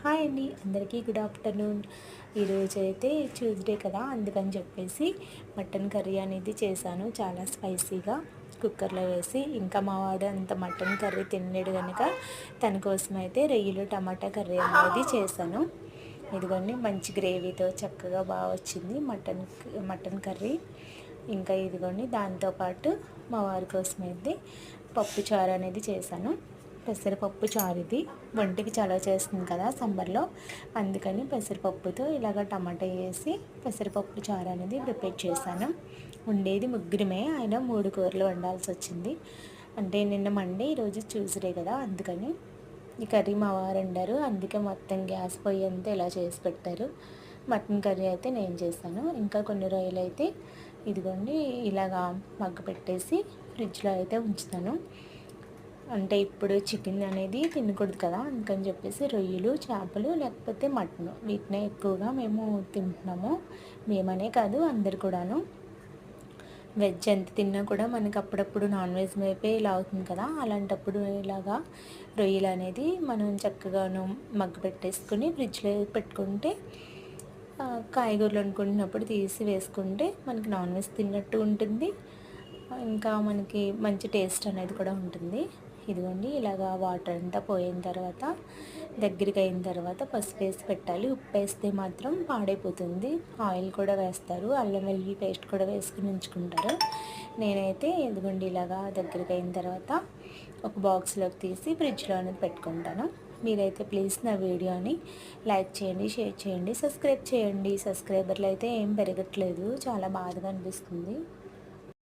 Hi అండి, అందరికీ good afternoon. ఈరోజు అయితే ట్యూస్డే కదా, అందుకని చెప్పేసి మటన్ కర్రీ అనేది చేశాను. చాలా స్పైసీగా కుక్కర్లో వేసి. ఇంకా మా వాడు అంత మటన్ కర్రీ తినలేడు కనుక తన కోసం అయితే రొయ్యలు టమాటా కర్రీ అనేది చేశాను. ఇదిగోండి, మంచి గ్రేవీతో చక్కగా బాగా వచ్చింది మటన్ కర్రీ. ఇంకా ఇదిగోండి, దాంతోపాటు మా వారి కోసం అయితే పప్పు చారు అనేది చేశాను. పెసరపప్పు చారు ఇది ఒంటికి చాలా చేస్తుంది కదా సమ్మర్లో, అందుకని పెసరపప్పుతో ఇలాగ టమాటా వేసి పెసరపప్పు చారు అనేది ప్రిపేర్ చేశాను. ఉండేది ముగ్గురమే, అయినా 3 కూరలు వండాల్సి వచ్చింది. అంటే నిన్న మండే, ఈరోజు ట్యూస్డే కదా, అందుకని ఈ కర్రీ మా వారు వండారు. అందుకే మొత్తం గ్యాస్ పొయ్యి అంతా ఇలా చేసి పెట్టారు. మటన్ కర్రీ అయితే నేను చేశాను. ఇంకా కొన్ని రొయ్యలు అయితే ఇదిగోండి ఇలాగా మగ్గ పెట్టేసి ఫ్రిడ్జ్లో అయితే ఉంచుతాను. అంటే ఇప్పుడు చికెన్ అనేది తినకూడదు కదా, అందుకని చెప్పేసి రొయ్యలు, చేపలు లేకపోతే మటన్, వీటినే ఎక్కువగా మేము తింటున్నాము. మేమనే కాదు, అందరు కూడాను. వెజ్ ఎంత తిన్నా కూడా మనకి అప్పుడప్పుడు నాన్ వెజ్ వైపే ఇలా అవుతుంది కదా, అలాంటప్పుడు ఇలాగా రొయ్యలు అనేది మనం చక్కగాను మగ్గ పెట్టేసుకుని ఫ్రిడ్జ్లో పెట్టుకుంటే కాయగూరలు అనుకుంటున్నప్పుడు తీసి వేసుకుంటే మనకి నాన్ వెజ్ తిన్నట్టు ఉంటుంది. ఇంకా మనకి మంచి టేస్ట్ అనేది కూడా ఉంటుంది. ఇదిగోండి, ఇలాగా వాటర్ అంతా పోయిన తర్వాత దగ్గరికి అయిన తర్వాత పసుపు వేసి పెట్టాలి. ఉప్పు వేస్తే మాత్రం పాడైపోతుంది. ఆయిల్ కూడా వేస్తారు, అల్లం వెల్లుల్లి పేస్ట్ కూడా వేసుకుని ఉంచుకుంటారు. నేనైతే ఇదిగోండి ఇలాగా దగ్గరికి అయిన తర్వాత ఒక బాక్స్లోకి తీసి ఫ్రిడ్జ్లో అనేది పెట్టుకుంటాను. మీరైతే ప్లీజ్ నా వీడియోని లైక్ చేయండి, షేర్ చేయండి, సబ్స్క్రైబ్ చేయండి. సబ్స్క్రైబర్లు అయితే ఏం పెరగట్లేదు, చాలా బాధగా అనిపిస్తుంది.